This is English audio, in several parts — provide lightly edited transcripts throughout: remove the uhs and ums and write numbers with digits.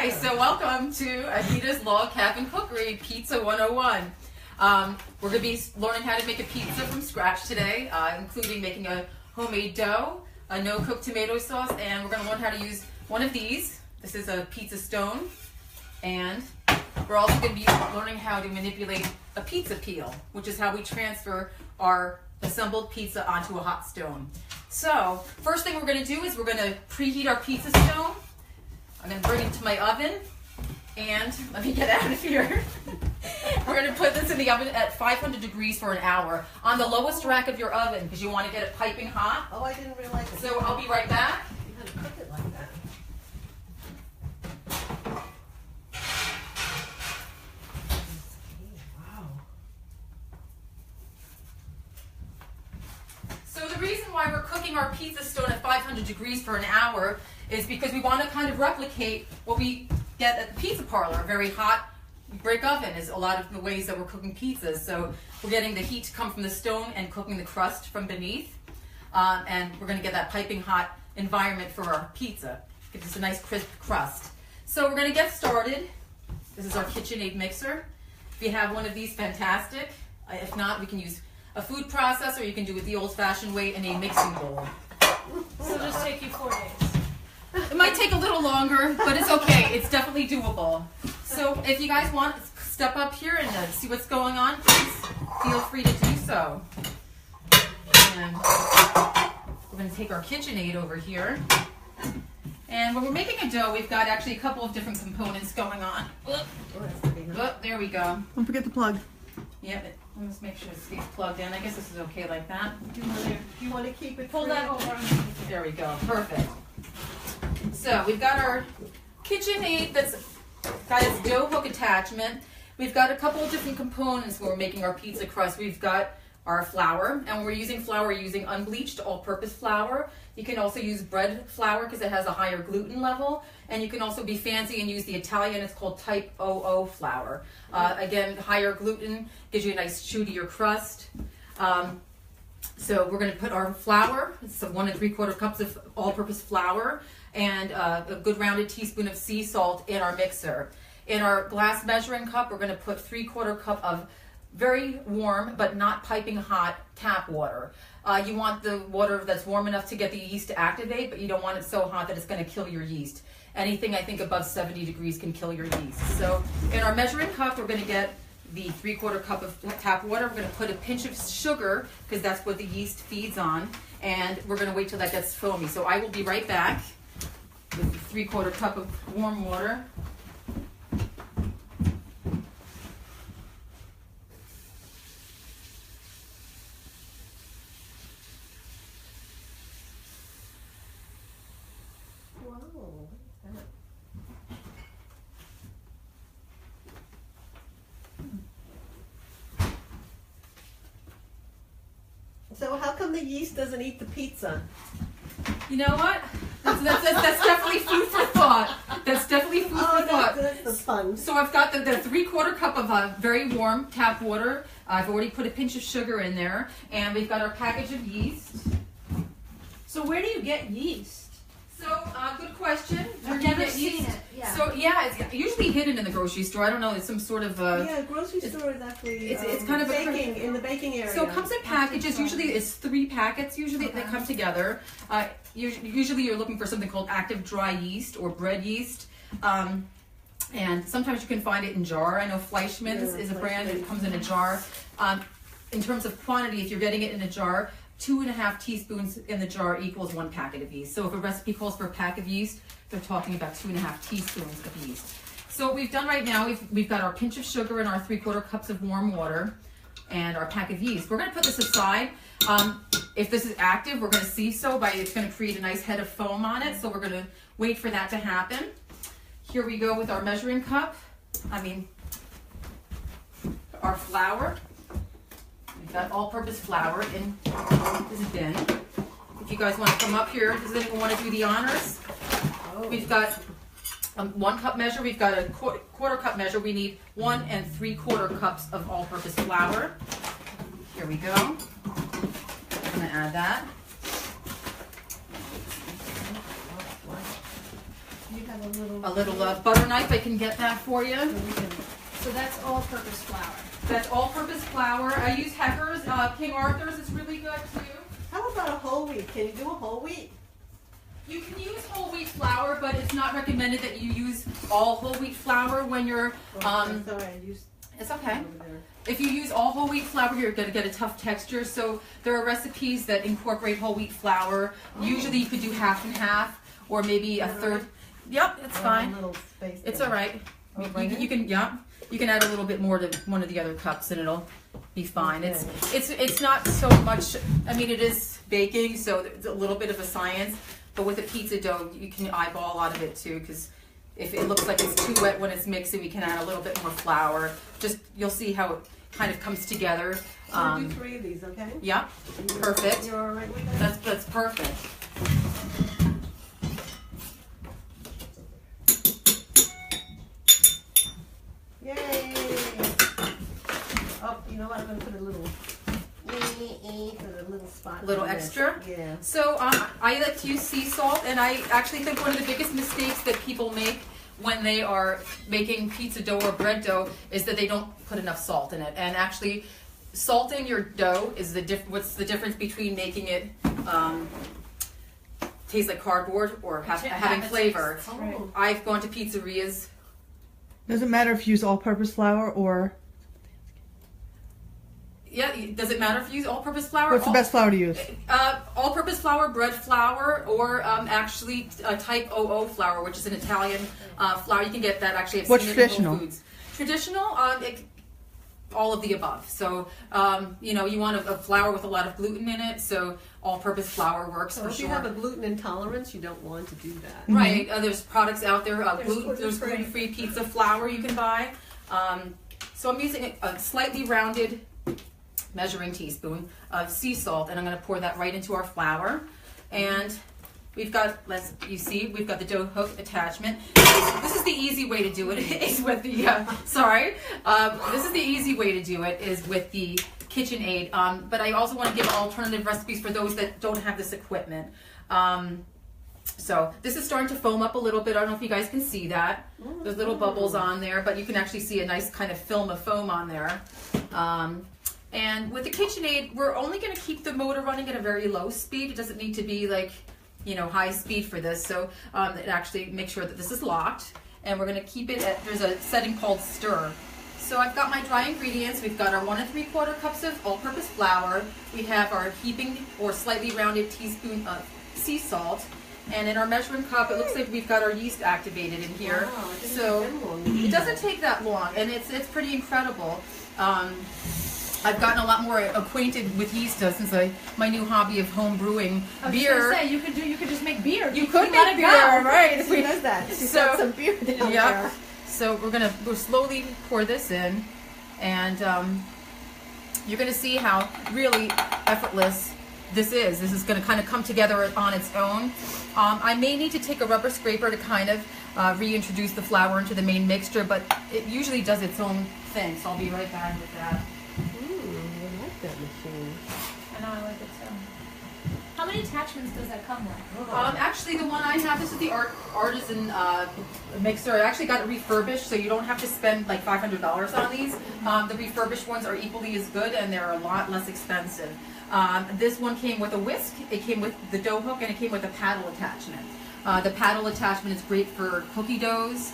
Okay, so welcome to Athina's Log Cabin Cookery Pizza 101. We're going to be learning how to make a pizza from scratch today, including making a homemade dough, a no-cook tomato sauce, and we're going to learn how to use one of these. This is a pizza stone, and we're also going to be learning how to manipulate a pizza peel, which is how we transfer our assembled pizza onto a hot stone. So, first thing we're going to do is we're going to preheat our pizza stone. I'm going to bring it to my oven, and let me get out of here. We're going to put this in the oven at 500 degrees for an hour on the lowest rack of your oven because you want to get it piping hot. Oh, I didn't realize it. So I'll be right back. You had to cook it like that. Wow. So the reason why we're cooking our pizza stone at 500 degrees for an hour is because we want to kind of replicate what we get at the pizza parlor. A very hot brick oven is a lot of the ways that we're cooking pizzas. So we're getting the heat to come from the stone and cooking the crust from beneath. And we're going to get that piping hot environment for our pizza. Gives us a nice crisp crust. So we're going to get started. This is our KitchenAid mixer. If you have one of these, fantastic. If not, we can use a food processor. You can do it the old-fashioned way in a mixing bowl. So it'll just take you 4 days. It might take a little longer, but it's okay. It's definitely doable. So if you guys want to step up here and see what's going on, please feel free to do so. And we're going to take our KitchenAid over here. And when we're making a dough, we've got actually a couple of different components going on. There we go. Don't forget the plug. Yep, let's make sure it stays plugged in. I guess this is okay like that. Do you want to keep it? Pull that over. There we go. Perfect. So we've got our KitchenAid that's got its dough hook attachment. We've got a couple of different components when we're making our pizza crust. We've got our flour, and when we're using flour, we're using unbleached all-purpose flour. You can also use bread flour because it has a higher gluten level, and you can also be fancy and use the Italian. It's called type 00 flour. Again, higher gluten gives you a nice chewier crust. So we're going to put our flour, it's 1 3/4 cups of all-purpose flour, and a good rounded teaspoon of sea salt in our mixer. In our glass measuring cup, we're going to put 3/4 cup of very warm but not piping hot tap water. You want the water that's warm enough to get the yeast to activate, but you don't want it so hot that it's going to kill your yeast. Anything I think above 70 degrees can kill your yeast. So in our measuring cup, we're going to get the 3/4 cup of tap water. We're going to put a pinch of sugar because that's what the yeast feeds on, and we're going to wait till that gets foamy. So I will be right back with the 3/4 cup of warm water. So how come the yeast doesn't eat the pizza? You know what? That's definitely food for thought. That's definitely food for thought. That's fun. So I've got the 3/4 cup of very warm tap water. I've already put a pinch of sugar in there, and we've got our package of yeast. So where do you get yeast? So, good question. I've never seen it. Yeah. So, yeah, it's usually hidden in the grocery store. I don't know, it's some sort of... yeah, grocery store is actually it's kind of baking, in the baking area. So it comes in packages. Usually it's 3 packets. Usually they come together. Usually you're looking for something called active dry yeast or bread yeast. And sometimes you can find it in jar. I know Fleischmann's is a brand that comes in a jar. In terms of quantity, if you're getting it in a jar, 2.5 teaspoons in the jar equals 1 packet of yeast. So if a recipe calls for a pack of yeast, they're talking about 2.5 teaspoons of yeast. So what we've done right now, we've got our pinch of sugar and our 3/4 cups of warm water and our pack of yeast. We're going to put this aside. If this is active, we're going to see so by it's going to create a nice head of foam on it. So we're going to wait for that to happen. Here we go with our measuring cup. Our flour. We've got all-purpose flour in this bin. If you guys want to come up here, does anyone want to do the honors? We've got 1 cup measure. We've got a quarter cup measure. We need 1 3/4 cups of all-purpose flour. Here we go. I'm going to add that. have a little. A little butter knife, I can get that for you. So that's all-purpose flour. That's all-purpose flour. I use Heckers. King Arthur's is really good too. How about a whole wheat? Can you do a whole wheat? You can use whole wheat flour, but it's not recommended that you use all whole wheat flour when you're. Sorry, I used. It's okay. Over there. If you use all whole wheat flour, you're going to get a tough texture. So there are recipes that incorporate whole wheat flour. Usually you could do half and half, or maybe a third. Yep, it's fine. A little space It's there. all right. Oh, You right can, you can add a little bit more to one of the other cups, and it'll be fine. Okay. It's not so much. I mean, it is baking, so it's a little bit of a science. But with a pizza dough, you can eyeball a lot of it too, because if it looks like it's too wet when it's mixing, we can add a little bit more flour. Just you'll see how it kind of comes together. I'll do 3 of these, okay? Yeah, perfect. You're all right with that? That's perfect. Yay! Oh, you know what? I'm gonna put a little, put a little spot. A little on this. extra? Yeah. So I like to use sea salt, and I actually think one of the biggest mistakes that people make when they are making pizza dough or bread dough is that they don't put enough salt in it. And actually, salting your dough is what's the difference between making it taste like cardboard or having flavor. Oh. I've gone to pizzerias. Doesn't matter if you use all-purpose flour or. Yeah, does it matter if you use all-purpose flour? What's the best flour to use? All-purpose flour, bread flour, or actually type 00 flour, which is an Italian flour. You can get that actually at What's Whole traditional? Foods. Traditional, all of the above. So you want a flour with a lot of gluten in it. So all-purpose flour works So for if sure. you have a gluten intolerance, you don't want to do that. Right. There's products out there. There's There's gluten-free pizza flour you can buy. So I'm using a slightly rounded measuring teaspoon of sea salt, and I'm going to pour that right into our flour. And we've got, we've got the dough hook attachment. This is the easy way to do it. Is with the this is the easy way to do it is with the KitchenAid. But I also want to give alternative recipes for those that don't have this equipment. So this is starting to foam up a little bit. I don't know if you guys can see that. There's little bubbles on there, but you can actually see a nice kind of film of foam on there. And with the KitchenAid, we're only going to keep the motor running at a very low speed. It doesn't need to be like, high speed for this. So it actually makes sure that this is locked. And we're going to keep it at, there's a setting called stir. So I've got my dry ingredients. We've got our 1 3/4 cups of all-purpose flour. We have our heaping or slightly rounded teaspoon of sea salt. And in our measuring cup, it looks like we've got our yeast activated in here. Wow, So it doesn't take that long, and it's pretty incredible. I've gotten a lot more acquainted with yeast since my new hobby of home brewing beer. I was gonna say you could just make beer. You could let make it beer, go. right? She does that. She's So- got some beer down Yeah. there. So we'll slowly pour this in, and you're gonna see how really effortless this is. This is gonna kind of come together on its own. I may need to take a rubber scraper to kind of reintroduce the flour into the main mixture, but it usually does its own thing. So I'll be right back with that. I like that machine. I know, I like it too. How many attachments does that come with? Actually, the one I have, this is the artisan mixer. I actually got it refurbished, so you don't have to spend like $500 on these. The refurbished ones are equally as good, and they're a lot less expensive. This one came with a whisk, it came with the dough hook, and it came with a paddle attachment. The paddle attachment is great for cookie doughs,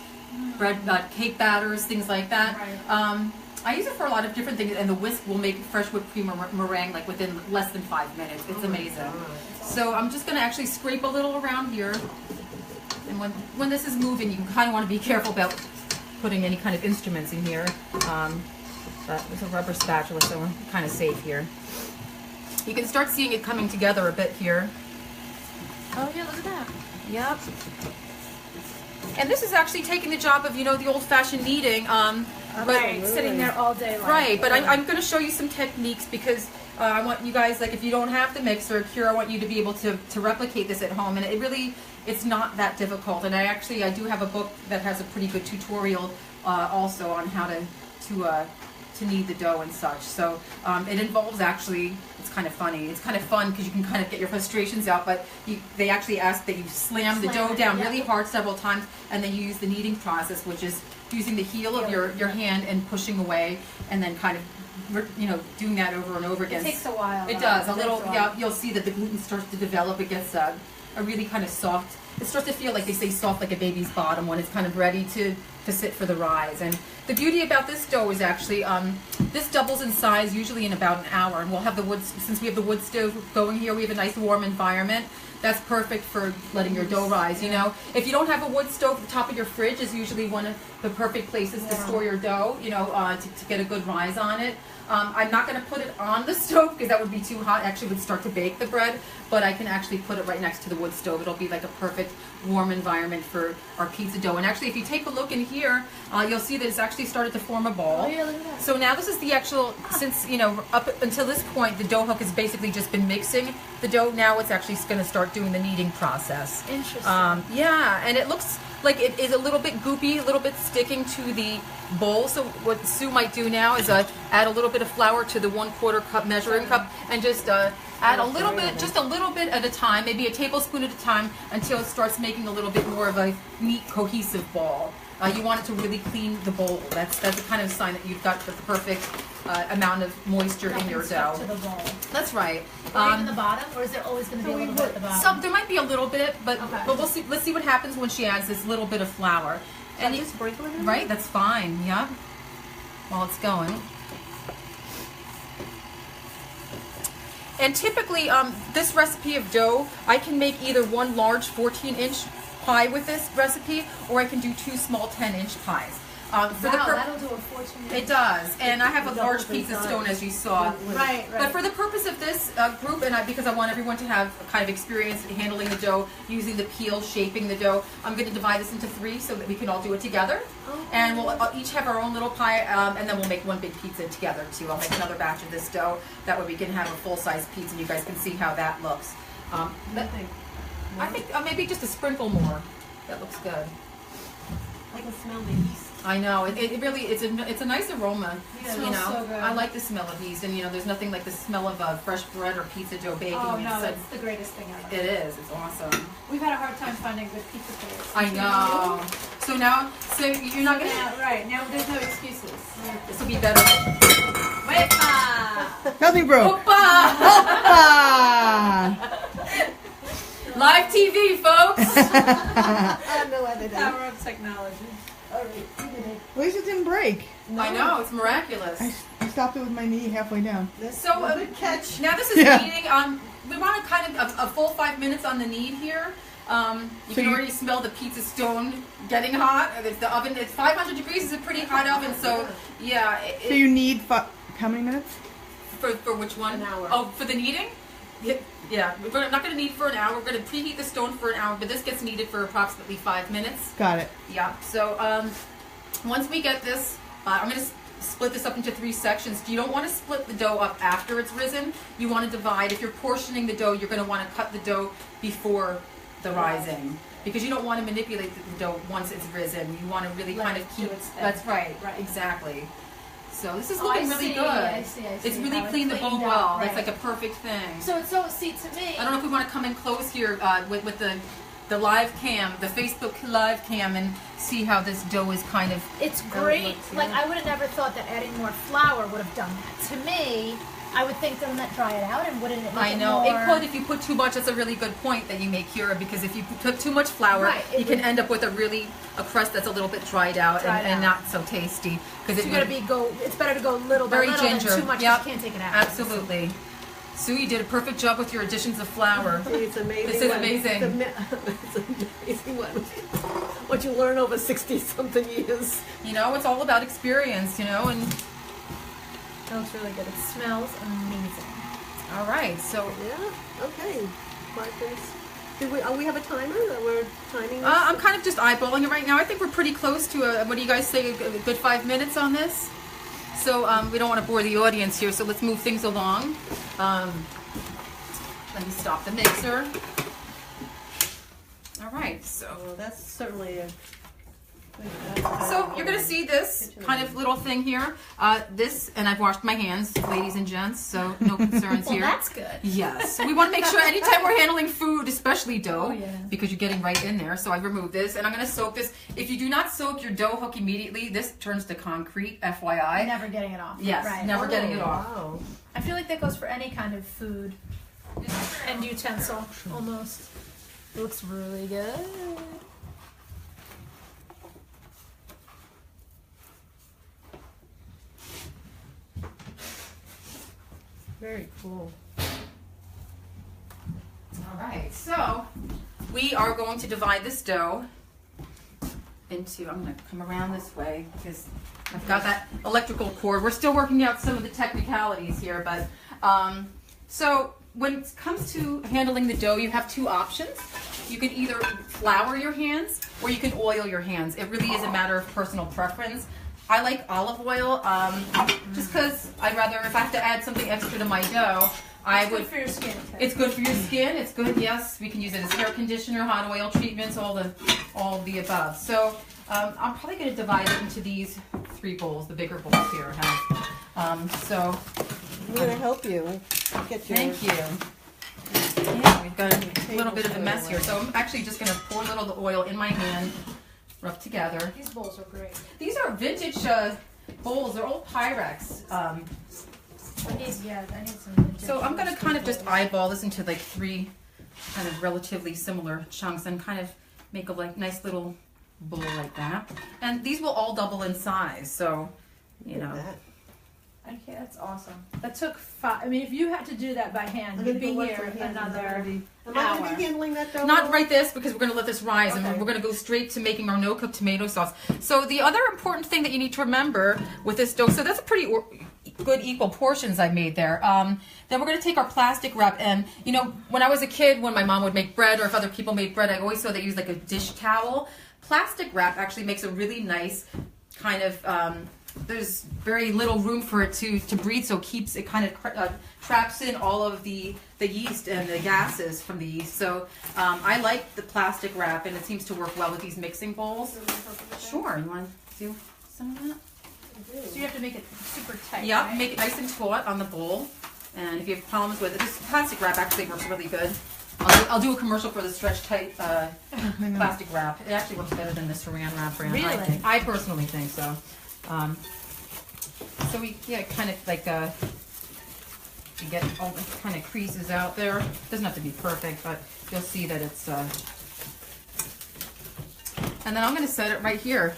bread, cake batters, things like that. Right. I use it for a lot of different things, and the whisk will make fresh whipped cream or meringue like within less than 5 minutes. It's amazing. So I'm just going to actually scrape a little around here. And when this is moving, you kind of want to be careful about putting any kind of instruments in here. But there's a rubber spatula, so I'm kind of safe here. You can start seeing it coming together a bit here. Oh yeah, look at that. Yep. And this is actually taking the job of, the old-fashioned kneading. Right, sitting there all day long. Right, but I'm going to show you some techniques because I want you guys, like if you don't have the mixer, I want you to be able to replicate this at home. And it's not that difficult. And I do have a book that has a pretty good tutorial also on how to to knead the dough and such. So it involves actually, it's kind of funny. It's kind of fun because you can kind of get your frustrations out, but they actually ask that you slam the dough down really hard several times, and then you use the kneading process, which is using the heel of your hand and pushing away, and then kind of, you know, doing that over and over again. It takes a while. It does. A little, yeah, you'll see that the gluten starts to develop. It gets a really kind of soft. It starts to feel like, they say, soft like a baby's bottom when it's kind of ready to sit for the rise. And the beauty about this dough is actually, this doubles in size usually in about an hour. And we'll have the wood, since we have the wood stove going here, we have a nice warm environment. That's perfect for letting your dough rise, you know. If you don't have a wood stove, the top of your fridge is usually one of the perfect places to store your dough, you know, to get a good rise on it. I'm not going to put it on the stove because that would be too hot. Actually, it would start to bake the bread, but I can actually put it right next to the wood stove. It'll be like a perfect warm environment for our pizza dough. And actually, if you take a look in here, you'll see that it's actually started to form a ball. Oh, yeah, look at that. So now this is the actual, since, you know, up until this point, the dough hook has basically just been mixing the dough. Now it's actually going to start doing the kneading process. Interesting. Yeah, and it looks like it is a little bit goopy, a little bit sticking to the bowl. So what Sue might do now is add a little bit of flour to the 1/4 cup measuring cup, and just add a little bit, just a little bit at a time, maybe a tablespoon at a time, until it starts making a little bit more of a neat, cohesive ball. You want it to really clean the bowl. That's the kind of sign that you've got the perfect amount of moisture in your dough. To the bowl. That's right. Or even the bottom, or is there always going to be a little bit at the bottom? Some, there might be a little bit, but Okay. but we'll see. Let's see what happens when she adds this little bit of flour. And you sprinkle it in? Right, that's fine. Yeah, while it's going. And typically, this recipe of dough, I can make either one large 14-inch pie with this recipe, or I can do 2 small 10-inch pies. Wow, that'll do a fortune. It does, and I have a large pizza stone, as you saw. Right. But for the purpose of this group, and because I want everyone to have a kind of experience handling the dough, using the peel, shaping the dough, I'm going to divide this into 3 so that we can all do it together. Okay. And we'll each have our own little pie, and then we'll make one big pizza together too. I'll make another batch of this dough. That way we can have a full-size pizza, and you guys can see how that looks. I think maybe just a sprinkle more. That looks good. I can smell the yeast. I know, it really, it's a nice aroma, Yeah, it you smells know. so good. I like the smell of yeast, and you know, there's nothing like the smell of fresh bread or pizza dough baking. Oh, no, So that's the greatest thing ever. it is, it's awesome. We've had a hard time finding good pizza place. I know. So now, so you're not gonna, Yeah, right. Now there's no excuses. this will be better. Wepa! Nothing broke. Opa! Ah! Live TV, folks! I know I did that. Power of technology. All right, you did it. At least it didn't break. I know, it's miraculous. I stopped it with my knee halfway down. That's So, a good catch. Now this is Yeah. kneading. We want to kind of a full 5 minutes on the knead here. You can already smell the pizza stone getting hot. The oven, it's 500 degrees. It's a pretty hot oven, so yeah. So you need how many minutes? For which one? An hour. Oh, for the kneading? Yeah. We're not going to knead for an hour. We're going to preheat the stone for an hour, but this gets kneaded for approximately 5 minutes. Got it. Yeah. So once we get this, I'm going to split this up into 3 sections. You don't want to split the dough up after it's risen. You want to divide. If you're portioning the dough, you're going to want to cut the dough before the rising, because you don't want to manipulate the dough once it's risen. You want to really kind of keep. That's right. Right. Exactly. So this is Oh, looking I really see, good. I see. It's really How cleaned the bowl cleaned well. up, That's right. like a perfect thing. So see, to me, I don't know if we want to come in close here with the live cam, the Facebook live cam, and see how this dough is kind of. it's great. looks, Like, yeah. I would have never thought that adding more flour would have done that. To me, I would think, doesn't that dry it out, and wouldn't it make I it know. more... It could if you put too much. That's a really good point that you make, Kira, because if you put too much flour, Right, it you can would- end up with a crust that's a little bit dried out, and not so tasty. Because So you gotta it's better to go little by very little ginger. than too much. Yep. You can't take it out. Absolutely. Sue, you did a perfect job with your additions of flour. It's amazing. This is amazing. It's amazing what you learn over 60-something years. You know, it's all about experience, you know, and That looks really good. It smells amazing. all right, so Yeah. Okay. 5 minutes. We have a timer that we're timing? This? I'm kind of just eyeballing it right now. I think we're pretty close to what do you guys say, a good 5 minutes on this? So we don't want to bore the audience here, so let's move things along. Let me stop the mixer. All right, so Well, that's certainly a. So you're gonna see this kind of little thing here. This, and I've washed my hands, ladies and gents, so no concerns Well, here. that's good. Yes, we want to make sure anytime we're handling food, especially dough, Oh, yeah. because you're getting right in there. So I've removed this, and I'm gonna soak this. If you do not soak your dough hook immediately, this turns to concrete. FYI. Never getting it off. Yes, Right. never getting it off. Wow. I feel like that goes for any kind of food and utensil, almost. It looks really good. Very cool. All right, so we are going to divide this dough into, I'm going to come around this way because I've got that electrical cord. We're still working out some of the technicalities here, but so when it comes to handling the dough, you have two options. You can either flour your hands or you can oil your hands. It really is a matter of personal preference. I like olive oil just because I'd rather, if I have to add something extra to my dough, I would. Good for your skin. It's good for your skin. It's good, yes. We can use it as hair conditioner, hot oil treatments, all of the above. So I'm probably going to divide it into these 3 bowls, the bigger bowls here. So I'm going to help you. Get your thank you. Yeah, we've got a little bit of a mess here. So I'm actually just going to pour a little of the oil in my hand, rub together. These bowls are great. These are vintage bowls. They're old Pyrex. I need some. So I'm going to kind of just eyeball this into like 3 kind of relatively similar chunks and kind of make a nice little bowl like that. And these will all double in size, so, you know. Okay, that's awesome. That took 5. I mean, if you had to do that by hand, you'd be here another hour. Am I going to be handling that dough? Not right this, because we're going to let this rise, Okay. and we're going to go straight to making our no-cook tomato sauce. So the other important thing that you need to remember with this dough, so that's a pretty good equal portions I made there. Then we're going to take our plastic wrap, and you know, when I was a kid, when my mom would make bread, or if other people made bread, I always saw they use like a dish towel. Plastic wrap actually makes a really nice kind of, there's very little room for it to breathe, so it kind of traps in all of the yeast and the gases from the yeast. So I like the plastic wrap, and it seems to work well with these mixing bowls. Sure, you want to do some of that? So you have to make it super tight. Yeah, right? make it nice and taut on the bowl. And if you have problems with it, this plastic wrap actually works really good. I'll do a commercial for the stretch tight plastic wrap. It actually works better than the saran wrap brand. Really? I think. I personally think so. So we kind of like you get all the kind of creases out there. Doesn't have to be perfect, but you'll see that it's. And then I'm going to set it right here,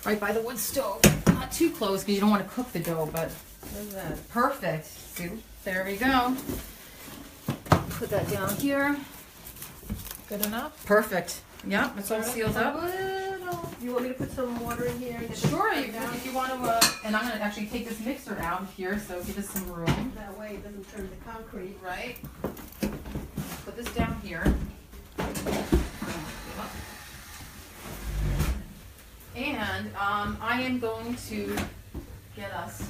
right by the wood stove. Not too close because you don't want to cook the dough, but How's that? perfect. See, there we go. Put that down here. Good enough. Perfect. Yeah, it's all sealed up. You want me to put some water in here? And get this Sure, down? if you want to, and I'm going to actually take this mixer out of here, so give us some room. That way it doesn't turn to concrete. Right. Put this down here. And I am going to get us.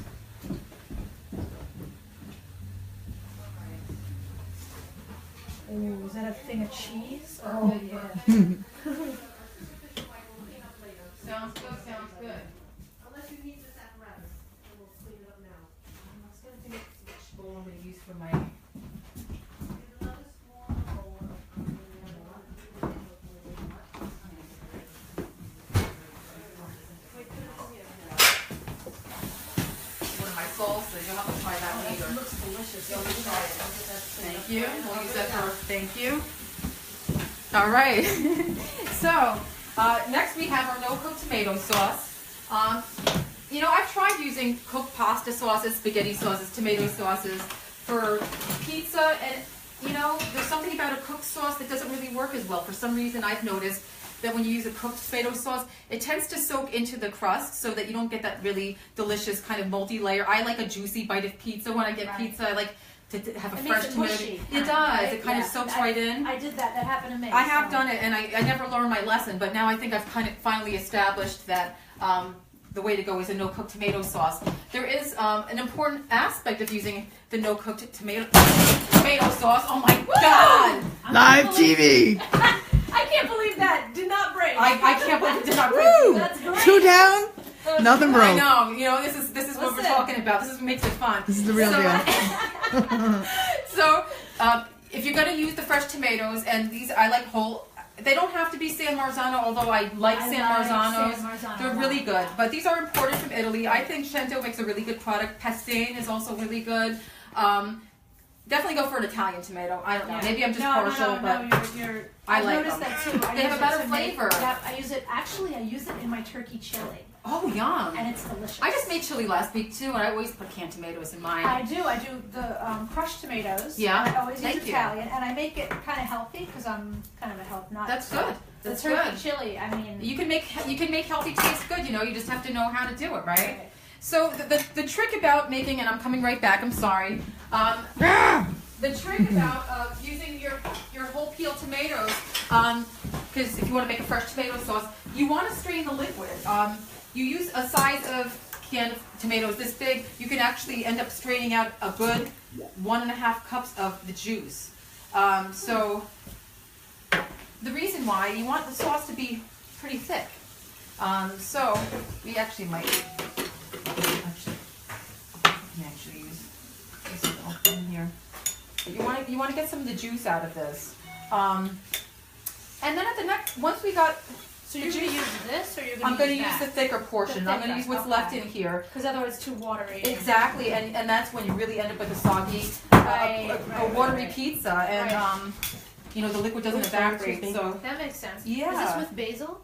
Ooh, is that a thing of cheese? Oh, yeah. Sounds good, sounds good. Unless you need this apparatus, and we'll clean it up now. I was going to think which bowl I'm going to use for my. Another small bowl. One of my salsas. You'll have to try that later. It looks delicious. You'll just try it. Thank you. We'll use that for. Thank you. All right. So next we have our no-cook tomato sauce. You know, I've tried using cooked pasta sauces, spaghetti sauces, tomato sauces for pizza, and you know, there's something about a cooked sauce that doesn't really work as well. For some reason, I've noticed that when you use a cooked tomato sauce, it tends to soak into the crust so that you don't get that really delicious kind of multi-layer. I like a juicy bite of pizza when I get Right. pizza. I like to have a It fresh makes it tomato. mushy, It does. right? It kind of Yeah. soaks right in. I did that. That happened to me. I have so. done it, and I never learned my lesson, but now I think I've kind of finally established that the way to go is a no-cook tomato sauce. There is an important aspect of using the no-cooked tomato sauce. Oh my God! Live TV. I can't believe that. Did not break. I can't believe it did not break. Woo! That's great. 2 down. Nothing I broke. know. You know, this is what we're Listen. talking about. This is what makes it fun. This is the real deal. So, if you're gonna use the fresh tomatoes, and these I like whole. They don't have to be San Marzano, although I like San Marzanos. San Marzano They're a really lot. good. But these are imported from Italy. I think Cento makes a really good product. Pastain is also really good. Definitely go for an Italian tomato. I don't know. Yeah. Maybe I'm just no, partial, no, but you're, I I've like noticed them. that too. I They have use a better it to make- flavor. Yeah, I use it. Actually, I use it in my turkey chili, oh, yum. and it's delicious. I just made chili last week too, and I always put canned tomatoes in mine. I do the crushed tomatoes. Yeah, I always thank use you. Italian, and I make it kind of healthy because I'm kind of a health nut. That's so good. That's the turkey good. chili. I mean, You can make healthy taste good. You know, you just have to know how to do it, right? So the trick about making, and I'm coming right back. I'm sorry. The trick about using your whole peel tomatoes, because if you want to make a fresh tomato sauce, you want to strain the liquid. You use a size of canned tomatoes this big. You can actually end up straining out a good 1.5 cups of the juice. So the reason why you want the sauce to be pretty thick. So we actually might actually use this little thing here. But you want to get some of the juice out of this. And then at the next, once we got, so you're going to use this, or you're I'm going going to to use the thicker portion. The I'm going to use thicker, what's left in here. because otherwise it's too watery. Exactly, and that's when you really end up with a soggy, Right, a watery right. pizza, and Right. you know the liquid doesn't evaporate. So That makes sense. Yeah. Is this with basil?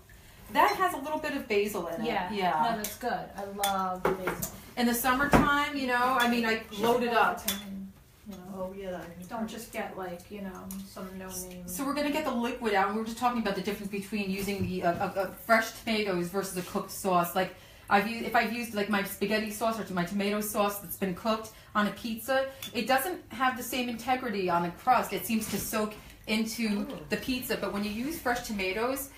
that has a little bit of basil in it. Yeah. Yeah. No, that's good. I love basil. In the summertime, you know, I mean, I load it up. You know, Oh, yeah. don't just get like some no name. So we're gonna get the liquid out, and we were just talking about the difference between using the fresh tomatoes versus a cooked sauce. Like if I've used like my spaghetti sauce or my tomato sauce that's been cooked on a pizza, it doesn't have the same integrity on the crust. It seems to soak into the pizza. But when you use fresh tomatoes,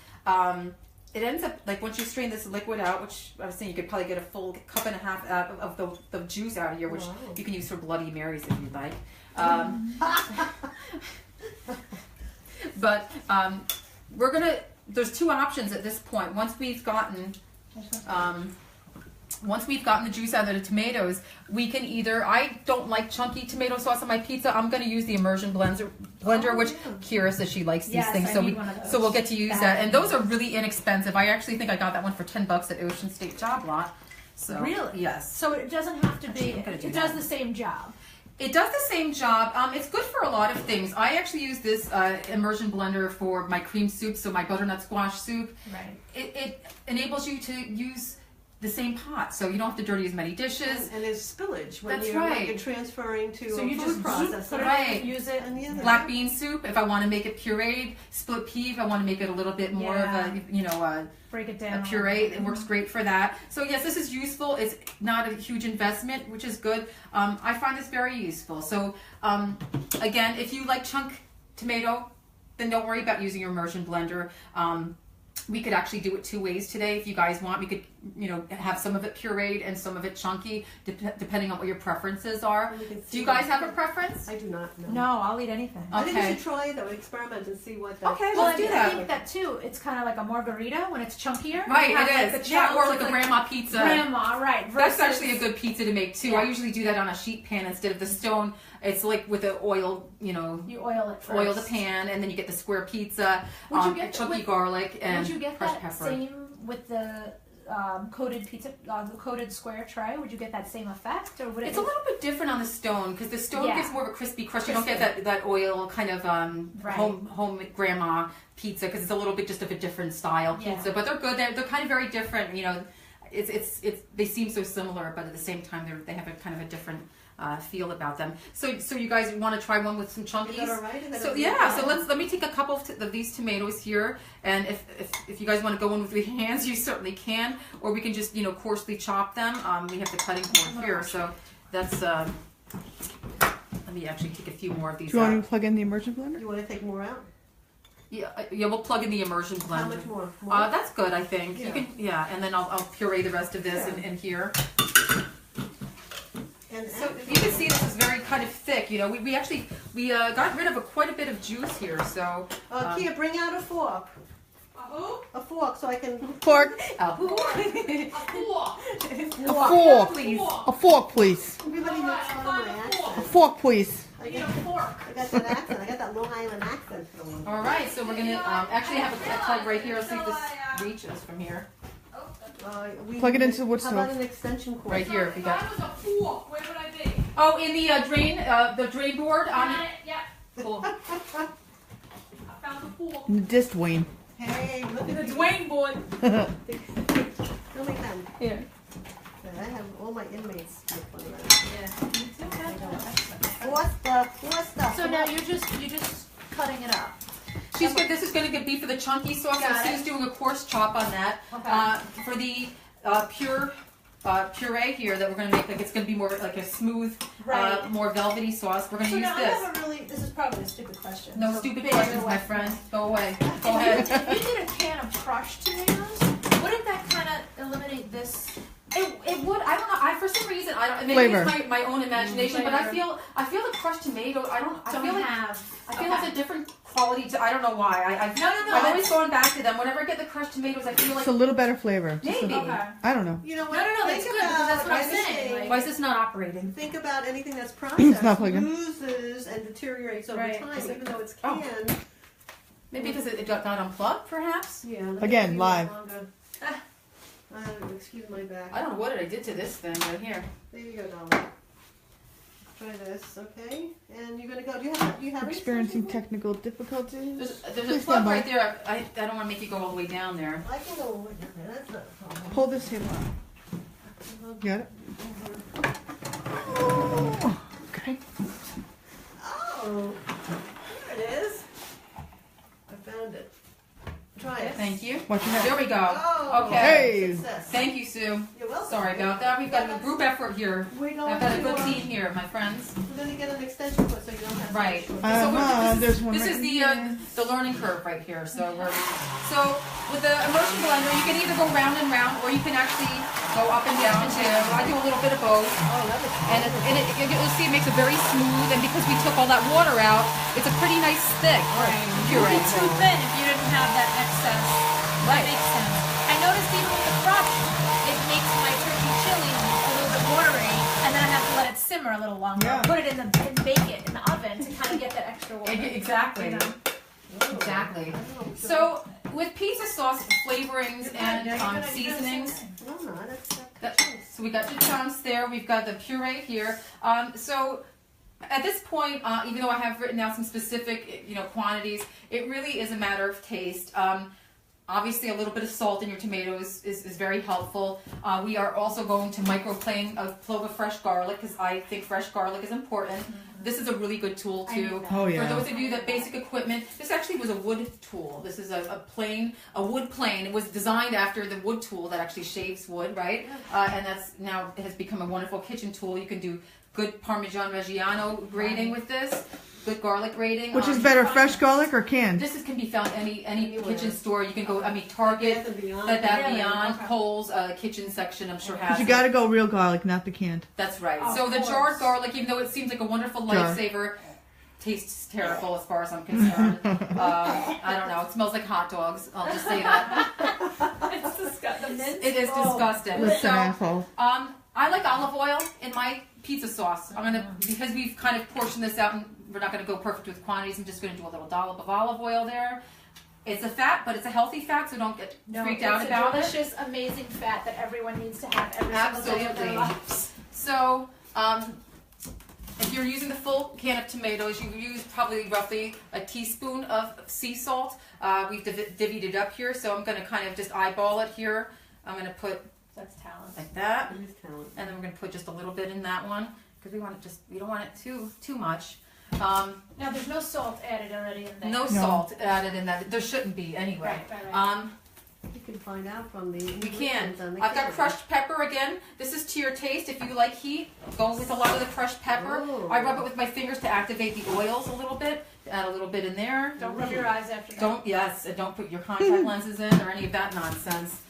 it ends up like once you strain this liquid out, which I was saying you could probably get a full 1.5 cups out of the juice out of here, which Wow. you can use for Bloody Marys if you'd like. But we're gonna. There's two options at this point. Once we've gotten the juice out of the tomatoes, we can either. I don't like chunky tomato sauce on my pizza. I'm gonna use the immersion blender, which Kira says she likes these Yes, things. I So need one of those. so we'll get to use that. Bad. And those are really inexpensive. I actually think I got that one for $10 at Ocean State Job Lot. So Really? yes. So it doesn't have to be. I'm gonna do It does that. the same job. It does the same job. It's good for a lot of things. I actually use this immersion blender for my cream soup, so my butternut squash soup. Right. It enables you to use the same pot, so you don't have to dirty as many dishes. And there's spillage when That's you're, right. when you're transferring to So a you food just processor. put it Right. in, use it. And the other Black bean soup, if I want to make it pureed. Split pea, if I want to make it a little bit more Yeah. of a, Break it a down. puree, it works great for that. So yes, this is useful. It's not a huge investment, which is good. I find this very useful. So again, if you like chunk tomato, then don't worry about using your immersion blender. We could actually do it two ways today if you guys want. We could, have some of it pureed and some of it chunky, depending on what your preferences are. And we can Do see you guys what- have a preference? I do not know. No, I'll eat anything. I think we Okay. should try it though, experiment and see what the... Okay, Well, let's do I that. think that too. It's kind of like a margarita when it's chunkier. Right, You have, it like, is. the Yeah, or chunks, like a grandma pizza. Grandma, right? That's versus- actually a good pizza to make too. Yeah. I usually do that on a sheet pan instead of the stone. It's like with the oil, You oil it first. oil the pan, and then you get the square pizza, Would you get chunky with- garlic, and Would you get crushed that pepper. same with the coated pizza, the coated square tray? Would you get that same effect, or would it? It's a little bit different on the stone because the stone Yeah. gives more of a crispy crust. You don't get that oil kind of Right. home grandma pizza because it's a little bit just of a different style Yeah. pizza. But they're good. They're kind of very different. It's they seem so similar, but at the same time they have a kind of a different feel about them. So you guys want to try one with some chunkies? Is that all right? Is that So okay? yeah, so let me take a couple of these tomatoes here, and if you guys want to go in with your hands, you certainly can, or we can just coarsely chop them. We have the cutting board here, so that's. Let me actually take a few more of these. Do you want me out. to plug in the immersion blender? You want to take more out? Yeah, we'll plug in the immersion blender. How much more? More? That's good, I think. Yeah. You can, and then I'll puree the rest of this Yeah. in here. And So you can see this is very kind of thick. We got rid of quite a bit of juice here. So Kia, bring out a fork. A fork so I can... Pork. a fork. please. A fork, please. Everybody makes fun of my A accent. fork, please. I got that accent. I got that Long Island accent going. All right, so we're gonna actually have a plug right here. Let's see if this reaches from here. Plug it into the wood How about stove. an extension cord? Right here, we got. was a fork. Where would I be? Oh, in the drain board on it. Yeah. Cool. I found the fork. Disc Dwayne. Hey, look The at these. Dwayne boy. Show me them. Here. I have all my inmates make fun of that. What's the? So now you're just cutting it up. She's good. This is going to be for the chunky sauce. So Got it. Sue's doing a coarse chop on that. Okay. For the puree here that we're going to make, like it's going to be more like a smooth, Right. more velvety sauce. We're going to So use now I this. have a really. This is probably a stupid question. No so stupid big questions, away. my friend. Go away. Go ahead. If you did a can of crushed tomatoes, wouldn't that kind of eliminate this? It would. I don't know. For some reason I don't. Maybe Flavor. it's my own imagination, but I Flavor. feel the crushed tomato. I feel like have. I feel it's a different quality. I don't know why. No. I'm always going back to them. Whenever I get the crushed tomatoes, I feel like It's a little better flavor. Just a- maybe. Okay. I don't know. You know what? No, that's Think good, because that's what I'm anything- saying, like- Why is this not operating? Think about anything that's It's processed not plugged in. loses and deteriorates over Right. time, even though it's Oh. canned. Maybe because it got unplugged, perhaps. Yeah. let me Again, give you live. longer. Excuse my back. I don't know what I did to this thing right here. There you go, darling. Try this, okay? And you're gonna go. Do you have an Experiencing extension technical difficulties. There's a Please plug stand by. right there. I don't want to make you go all the way down there. cord? I can go over there. That's not a problem. Hold this table out. Got it? Okay. Oh, there it is. I found it. Try it. Thank you. Watch your head. There we go. Oh, Okay. Hey. Success. Thank you, Sue. You're welcome. Sorry about that. We've got a group effort here. We're going I've got a good to, team here, my friends. We're going to get an extension cord so you don't have to Right. make sure. There's one This right is here. the learning curve right here. So with the immersion blender, you can either go round and round, or you can actually go up and down too. I do a little bit of both, Oh, love it. and you'll see it makes it very smooth. And because we took all that water out, it's a pretty nice thick It'd puree. be too thin if you didn't have that excess. Right. That makes sense. I noticed even with the crush, it makes my turkey chili a little bit watery, and then I have to let it simmer a little longer. Yeah. Put it in and bake it in the oven to kind of get that extra water. Exactly. You know? Exactly. Oh, So with pizza sauce flavorings and seasonings. No, that's That- So we got the chunks there. We've got the puree here. So at this point, even though I have written down some specific, quantities, it really is a matter of taste. Obviously, a little bit of salt in your tomatoes is very helpful. We are also going to microplane a clove of fresh garlic because I think fresh garlic is important. This is a really good tool I need too. that. Oh, yeah. For those of you that basic equipment, this actually was a wood tool. This is a wood plane. It was designed after the wood tool that actually shaves wood, right? And that's now has become a wonderful kitchen tool. You can do good Parmesan Reggiano grating with this, good garlic grating. Which is better, fresh garlic or canned? This can be found any Anywhere. kitchen store. You can go. Target, Bath and Beyond. Bed Bath Really? Beyond, Okay. Kohl's kitchen section. I'm sure has. Because you it. gotta go real garlic, not the canned. That's right. Of So the course. jarred garlic, even though it seems like a wonderful Jar. lifesaver, tastes terrible as far as I'm concerned. I don't know. It smells like hot dogs. I'll just say that. It's disgusting. It is disgusting. Listen, So, asshole. I like olive oil in my pizza sauce. I'm gonna, because we've kind of portioned this out and we're not gonna go perfect with quantities. I'm just gonna do a little dollop of olive oil there. It's a fat, but it's a healthy fat, so don't get freaked out about it's it. a delicious, amazing fat that everyone needs to have every single day of their Absolutely. lives. So, if you're using the full can of tomatoes, you use probably roughly a teaspoon of sea salt. We've divvied it up here, so I'm going to kind of just eyeball it here. I'm going to put That's talent. like that, It is talent. and then we're going to put just a little bit in that one because we don't want it too much. Now there's no salt added already in there. No salt added in that. There shouldn't be anyway. Right. You can find out from the. We can. ingredients on the I've got can. crushed pepper again. This is to your taste. If you like heat, go with a lot of the crushed pepper. Ooh. I rub it with my fingers to activate the oils a little bit. Add a little bit in there. Don't rub your eyes after that. Don't put your contact lenses in or any of that nonsense.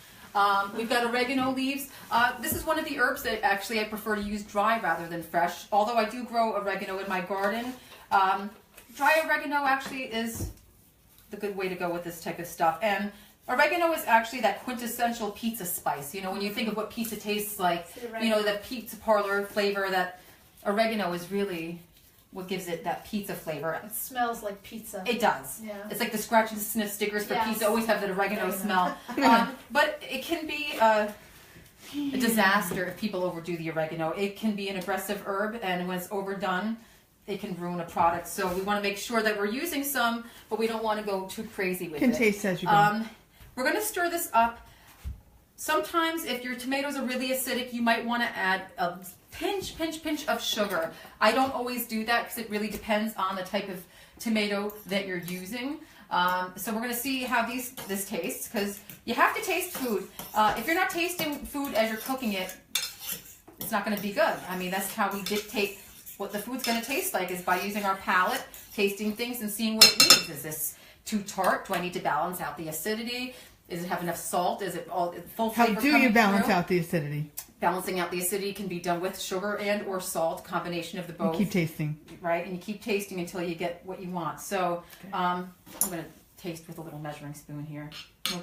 We've got oregano leaves. This is one of the herbs that actually I prefer to use dry rather than fresh. Although I do grow oregano in my garden. Dry oregano actually is the good way to go with this type of stuff. And Oregano is actually that quintessential pizza spice. You know, when you think of what pizza tastes like, you know, the pizza parlor flavor, that oregano is really what gives it that pizza flavor. It smells like pizza. It does. Yeah. It's like the scratch and sniff stickers for pizza always have that oregano smell. But it can be a disaster if people overdo the oregano. It can be an aggressive herb, and when it's overdone, it can ruin a product. So we want to make sure that we're using some, but we don't want to go too crazy with it. Can taste as you go. We're going to stir this up. Sometimes if your tomatoes are really acidic, you might want to add a pinch of sugar. I don't always do that because it really depends on the type of tomato that you're using. So we're going to see how this tastes, because you have to taste food. If you're not tasting food as you're cooking it, it's not going to be good. I mean, that's how we dictate what the food's going to taste like, is by using our palate, tasting things and seeing what it needs. Is this too tart? Do I need to balance out the acidity? Does it have enough salt? Is it all full flavor? How do you balance through? out the acidity? Balancing out the acidity can be done with sugar and or salt, combination of the both. You keep tasting. Right, and you keep tasting until you get what you want. So I'm going to taste with a little measuring spoon here.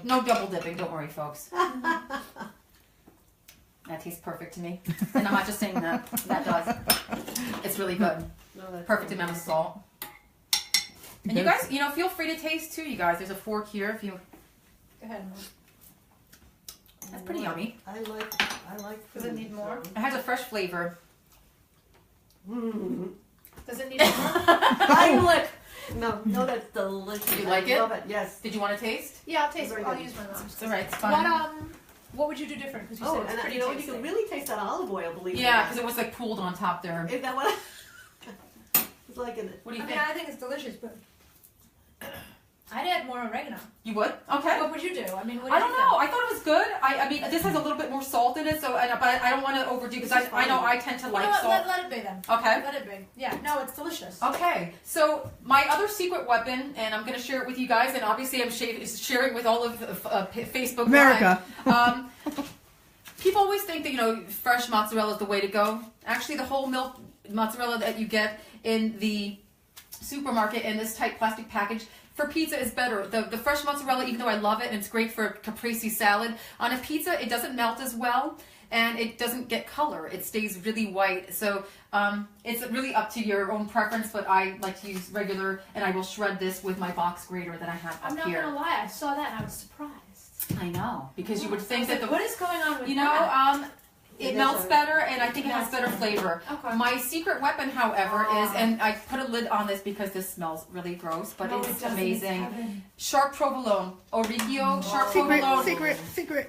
No double dipping, don't worry, folks. That tastes perfect to me. And I'm not just saying that. That does. It's really good. No, that's Perfect amount of salt. And you guys, you know, feel free to taste too, you guys. There's a fork here if you... Go ahead. That's pretty yummy. I like Does it need more? It has a fresh flavor. Does it need more? I like. No, that's delicious. You like I it? love it. Yes. Did you want to taste? Yeah, I'll taste it. Very I'll good. use my mouth. It's all right, it's fine. What would you do different? Because you Oh, said it's and pretty you know tasty. you can really taste that olive oil. Believe Yeah, it because it was like pooled on top there. Is that what? It's like an. What do you I think? mean, I think it's delicious, but I'd add more oregano. You would? Okay. What would you do? I mean, what do I you don't think? know. I thought it was good. I mean, this has a little bit more salt in it, so but I don't want to overdo, because I know I tend to You like know what? salt. Let it be then. Okay. Let it be. Yeah. No, it's delicious. Okay, so my other secret weapon, and I'm going to share it with you guys, and obviously I'm sharing with all of Facebook America. Live. People always think that, you know, fresh mozzarella is the way to go. Actually, the whole milk mozzarella that you get in the supermarket in this type plastic package for pizza is better. The fresh mozzarella, even though I love it and it's great for caprese salad, on a pizza it doesn't melt as well and it doesn't get color. It stays really white. So it's really up to your own preference, but I like to use regular, and I will shred this with my box grater that I have I'm up not here. gonna lie. I saw that and I was surprised. I know, because you would think that what is going on with you know, that? it melts better, and I think it has better flavor. Okay. My secret weapon, however, is, and I put a lid on this because this smells really gross, but No, it's it doesn't. amazing. It's heaven. Sharp provolone, Origio sharp provolone.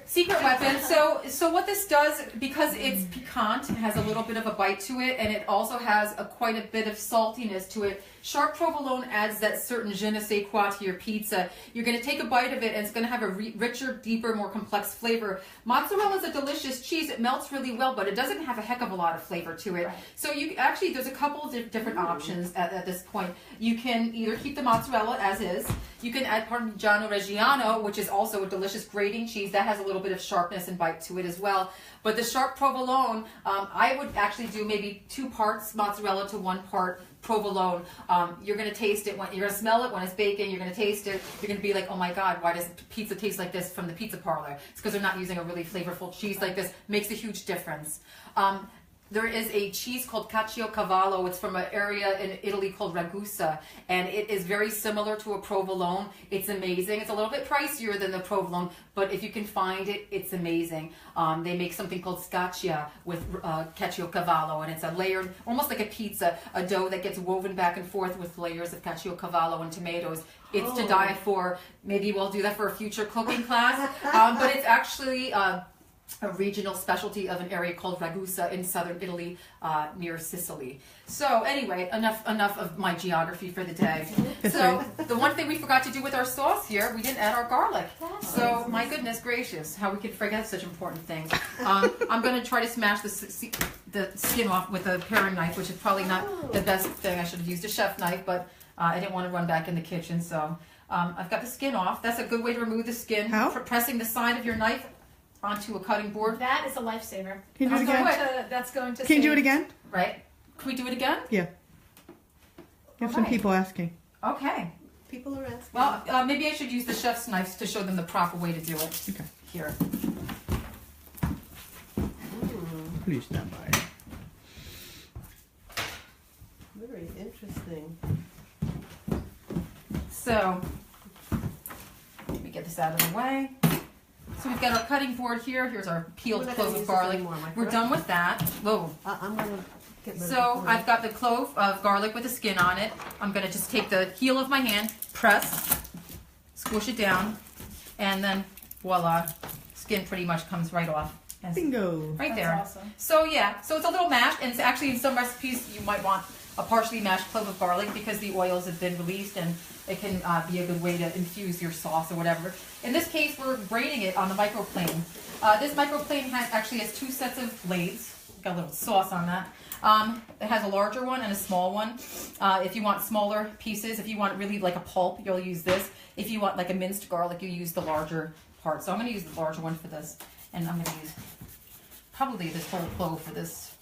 Secret weapon. So what this does, because it's piquant, it has a little bit of a bite to it, and it also has quite a bit of saltiness to it. Sharp provolone adds that certain je ne sais quoi to your pizza. You're going to take a bite of it, and it's going to have a richer, deeper, more complex flavor. Mozzarella is a delicious cheese. It melts really well, but it doesn't have a heck of a lot of flavor to it. Right. So you actually, there's a couple of different options at this point. You can either keep the mozzarella as is. You can add Parmigiano Reggiano, which is also a delicious grating cheese. That has a little bit of sharpness and bite to it as well. But the sharp provolone, I would actually do maybe 2 parts mozzarella to 1 part provolone. You're going to taste it, you're going to smell it when it's baking, you're going to taste it, you're going to be like, oh my god, why does pizza taste like this from the pizza parlor? It's because they're not using a really flavorful cheese like this. Makes a huge difference. There is a cheese called Caciocavallo. It's from an area in Italy called Ragusa, and it is very similar to a provolone. It's amazing. It's a little bit pricier than the provolone, but if you can find it, it's amazing. They make something called scaccia with Caciocavallo, and it's a layered, almost like a pizza, a dough that gets woven back and forth with layers of Caciocavallo and tomatoes. It's to die for. Maybe we'll do that for a future cooking class, but it's actually a regional specialty of an area called Ragusa in southern Italy, near Sicily. So anyway, enough of my geography for the day. So the one thing we forgot to do with our sauce here, we didn't add our garlic. So my goodness gracious, how we could forget such important things. I'm going to try to smash the skin off with a paring knife, which is probably not the best thing. I should have used a chef knife, but I didn't want to run back in the kitchen. So I've got the skin off. That's a good way to remove the skin. How? Pressing the side of your knife onto a cutting board. That is a lifesaver. Can you do it again? That's going to. Can you do save- it again? Right? Can we do it again? Yeah. You have some Alright. people asking. Okay. people are asking. Well, maybe I should use the chef's knives to show them the proper way to do it. Okay. Here. Please stand by. Very interesting. So, let me get this out of the way. So we've got our cutting board here. Here's our peeled We're not clove gonna of use this garlic. anymore, am I We're correct? done with that. Whoa. I'm gonna get rid of So the I've got the clove of garlic with the skin on it. I'm gonna just take the heel of my hand, press, squish it down, and then voila, skin pretty much comes right off. Yes. Bingo. Right That's there. awesome. So yeah, so it's a little mashed, and it's actually in some recipes you might want a partially mashed clove of garlic because the oils have been released and it can be a good way to infuse your sauce or whatever. In this case, we're grating it on the microplane. This microplane actually has 2 sets of blades. Got a little sauce on that. It has a larger one and a small one. If you want smaller pieces, if you want really like a pulp, you'll use this. If you want like a minced garlic, you use the larger part. So I'm going to use the larger one for this. And I'm going to use probably this whole clove for this.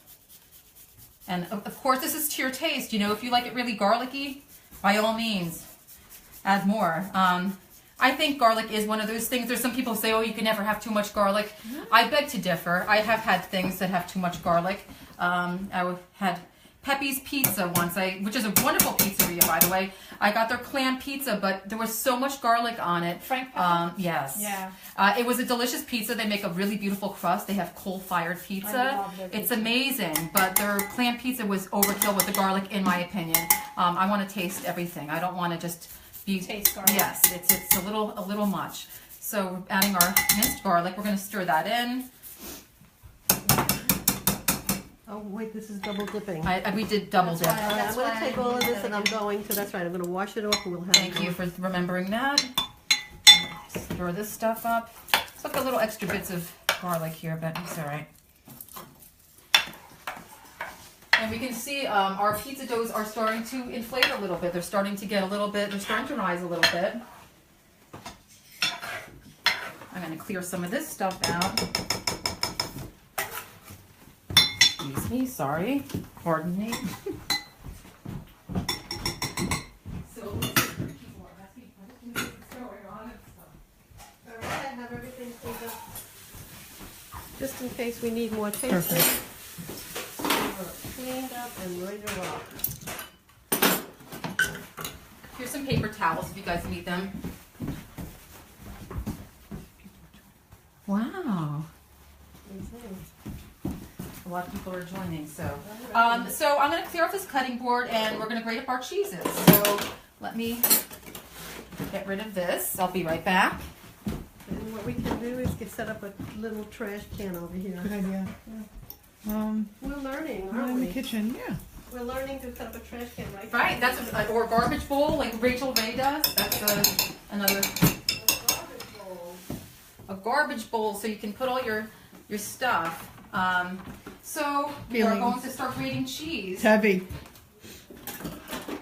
And of course, this is to your taste. You know, if you like it really garlicky, by all means, add more. I think garlic is one of those things. There's some people say, oh, you can never have too much garlic. I beg to differ. I have had things that have too much garlic. I had Pepe's Pizza once, which is a wonderful pizzeria, by the way. I got their clam pizza, but there was so much garlic on it. Frank Pepper? Yes. Yeah. It was a delicious pizza. They make a really beautiful crust. They have coal-fired I pizza. love their It's pizza. amazing, but their clam pizza was overkill with the garlic, in my opinion. I want to taste everything. I don't want to just be... Taste garlic. Yes, it's a little much. So we're adding our minced garlic. We're going to stir that in. Oh wait, this is double dipping. We did double dip. All right, I'm That's going why to I take all of use this it and I'm again. going to, that's right, I'm going to wash it off and we'll have Thank you for remembering that. Stir this stuff up. It's like a little extra bits of garlic here, but it's all right. And we can see our pizza doughs are starting to inflate a little bit. They're starting to get a little bit, they're starting to rise a little bit. I'm going to clear some of this stuff out. Excuse me, sorry. Pardon me. Alright, I have everything cleaned up. Just in case we need more tasting. Cleaned up and ready to rock. Here's some paper towels if you guys need them. Wow. A lot of people are joining, so. So I'm going to clear off this cutting board and we're going to grate up our cheeses. So let me get rid of this. I'll be right back. And what we can do is set up a little trash can over here. Good idea. We're learning, We're aren't in the we? kitchen, yeah. We're learning to set up a trash can, right? Right, that's or a garbage bowl like Rachel Ray does. That's another, a garbage bowl so you can put all your stuff. So we are Feelings. going to start grating cheese. It's heavy.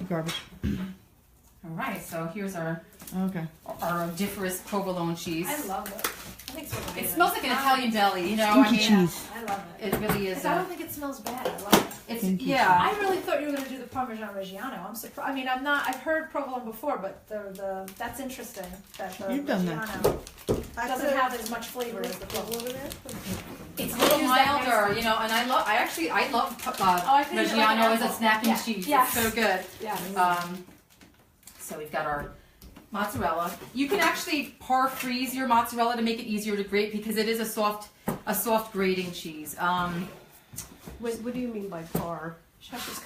Garbage. All right, so here's our Okay. odoriferous provolone cheese. I love it. I think it's what It smells like an Italian deli, you know. Stinky cheese. I love it. It really is. Because I don't think it smells bad. I love it. It's Stinky yeah. I really thought you were going to do the Parmesan Reggiano. I'm surprised. I mean, I'm not. I've heard provolone before, but the that's interesting. That the You've done that. Reggiano doesn't have as much flavor as the provolone. Over there? It's a little use that milder, you know, and I love I can eat it like Reggiano an as a apple. snacking Yeah. cheese. Yes. It's so good. Yeah. So we've got our mozzarella. You can actually par freeze your mozzarella to make it easier to grate because it is a soft grating cheese. What do you mean by par?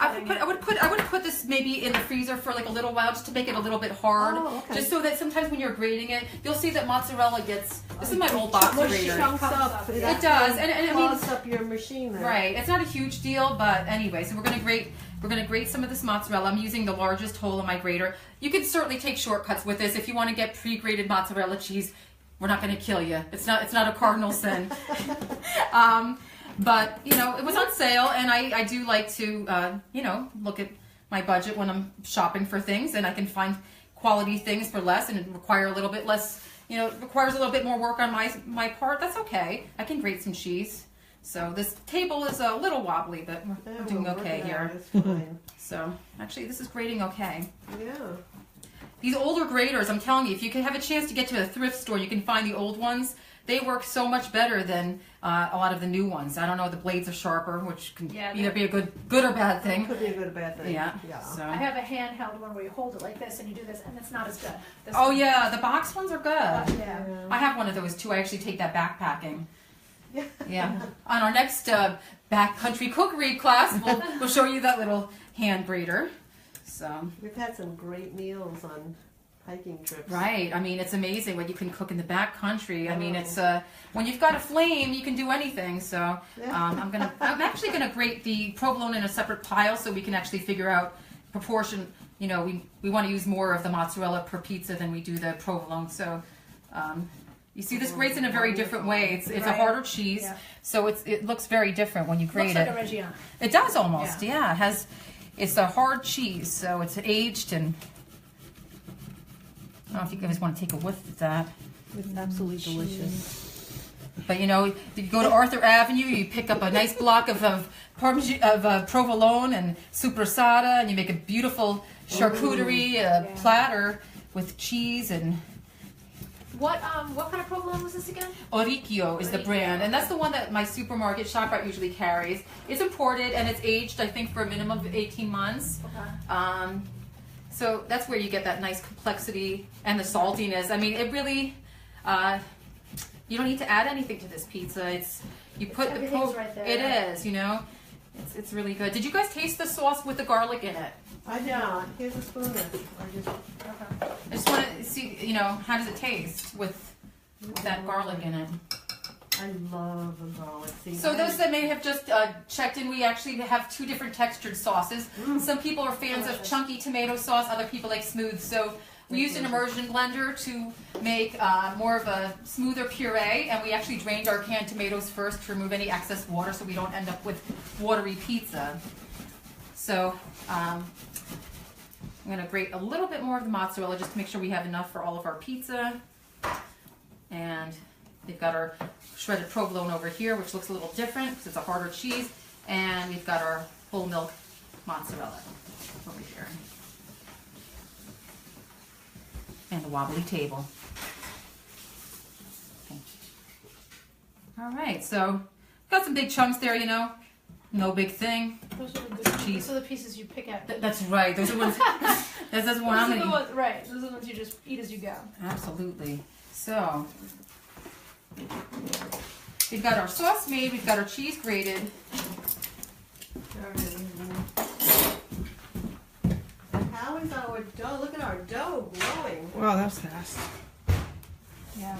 I would put this maybe in the freezer for like a little while just to make it a little bit hard. Oh, okay. Just so that sometimes when you're grating it, you'll see that mozzarella gets. This is my old box grater. Chunks up. It does, and I mean, Clogs up your machine there. right. It's not a huge deal, but anyway. So we're gonna grate some of this mozzarella. I'm using the largest hole in my grater. You can certainly take shortcuts with this if you want to get pre-grated mozzarella cheese. We're not gonna kill you. It's not a cardinal sin. But you know, it was on sale, and I do like to you know, look at my budget when I'm shopping for things, and I can find quality things for less, and it require a little bit less. You know, it requires a little bit more work on my part. That's okay. I can grate some cheese. So this table is a little wobbly, but we're doing okay here. It's fine. So actually, this is grating okay. Yeah. these older graters, I'm telling you, if you can have a chance to get to a thrift store, you can find the old ones. They work so much better than a lot of the new ones. I don't know, the blades are sharper, which can either be a good or bad thing. Could be a good or bad thing. Yeah. Yeah. So. I have a handheld one where you hold it like this and you do this, and it's not as good. This Oh one- yeah, the box ones are good. Yeah. I have one of those too. I actually take that backpacking. Yeah. Yeah. On our next backcountry cookery class, we'll show you that little hand grater. So. We've had some great meals on hiking trips. Right. I mean, it's amazing what you can cook in the backcountry. I mean, it's when you've got a flame, you can do anything. So I'm actually gonna grate the provolone in a separate pile so we can actually figure out proportion. You know, we want to use more of the mozzarella per pizza than we do the provolone. So you see, this grates in a very different way. It's a harder cheese, so it looks very different when you grate Looks it. like a Reggiano. It does almost. Yeah. It's a hard cheese, so it's aged and. I don't know if you guys want to take a whiff of that. It's absolutely delicious. But you know, if you go to Arthur Avenue, you pick up a nice block of provolone and sopressata, and you make a beautiful charcuterie platter with cheese and. What kind of provolone was this again? Oricchio is the brand, and that's the one that my supermarket ShopRite usually carries. It's imported and it's aged, I think, for a minimum of 18 months. Okay. So that's where you get that nice complexity and the saltiness. I mean, it really, you don't need to add anything to this pizza. You put the Everything's right there. It is, you know, it's really good. Did you guys taste the sauce with the garlic in it? I know. Here's a spoon. I just want to see, you know, how does it taste with that garlic in it? I love the garlic. See, So those that may have just checked in, we actually have two different textured sauces. Some people are fans of chunky tomato sauce, other people like smooth. So we used an immersion blender to make more of a smoother puree, and we actually drained our canned tomatoes first to remove any excess water so we don't end up with watery pizza. So I'm going to grate a little bit more of the mozzarella just to make sure we have enough for all of our pizza. And we've got our shredded provolone over here, which looks a little different because it's a harder cheese. And we've got our whole milk mozzarella over here. And the wobbly table. Okay. All right, so got some big chunks there, you know. No big thing. Those are the good Cheese. Those are the pieces you pick out. That's right. Those are ones. That's one I'm Those are the gonna eat. ones, right. Those are the ones you just eat as you go. Absolutely. So we've got our sauce made. We've got our cheese grated. How is our dough? Look at our dough growing. Wow, that's fast. Yeah.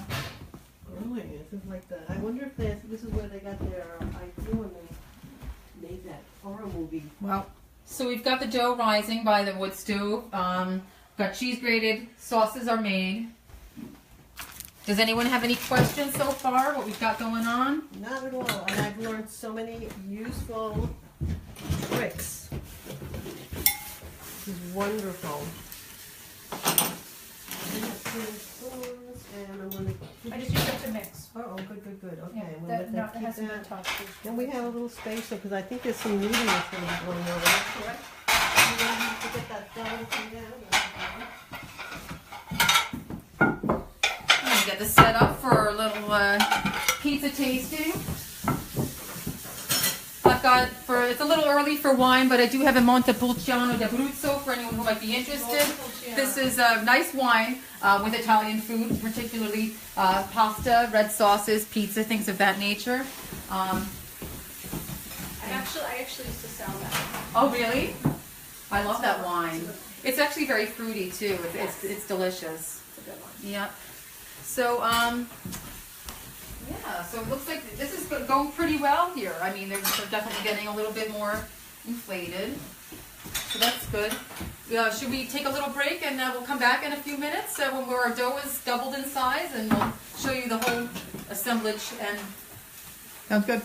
Growing. This is like the. I wonder if this is where they got their idea when they made that horror movie. Wow. So we've got the dough rising by the wood stove. Got cheese grated. Sauces are made. Does anyone have any questions so far? What we've got going on? Not at all. And I've learned so many useful tricks. This is wonderful. And I'm going to. I just use it to mix. Oh, good. Okay, Yeah, I'm that, gonna no, let that it keep hasn't been that. touched. And we have a little space because I think there's some kneading that's going to be going on. That's correct. We're going to have to get that dough to come down. I'm gonna get this set up for a little pizza tasting. I've got it's a little early for wine, but I do have a Montepulciano d'Abruzzo for anyone who might be interested. This is a nice wine with Italian food, particularly pasta, red sauces, pizza, things of that nature. I actually used to sell that. Oh, really? I love that wine. It's actually very fruity too. It's delicious. It's a good one. Yep. So, yeah, so it looks like this is going pretty well here. I mean, they're definitely getting a little bit more inflated. So that's good. Should we take a little break and we'll come back in a few minutes when our dough is doubled in size and we'll show you the whole assemblage and Sounds good.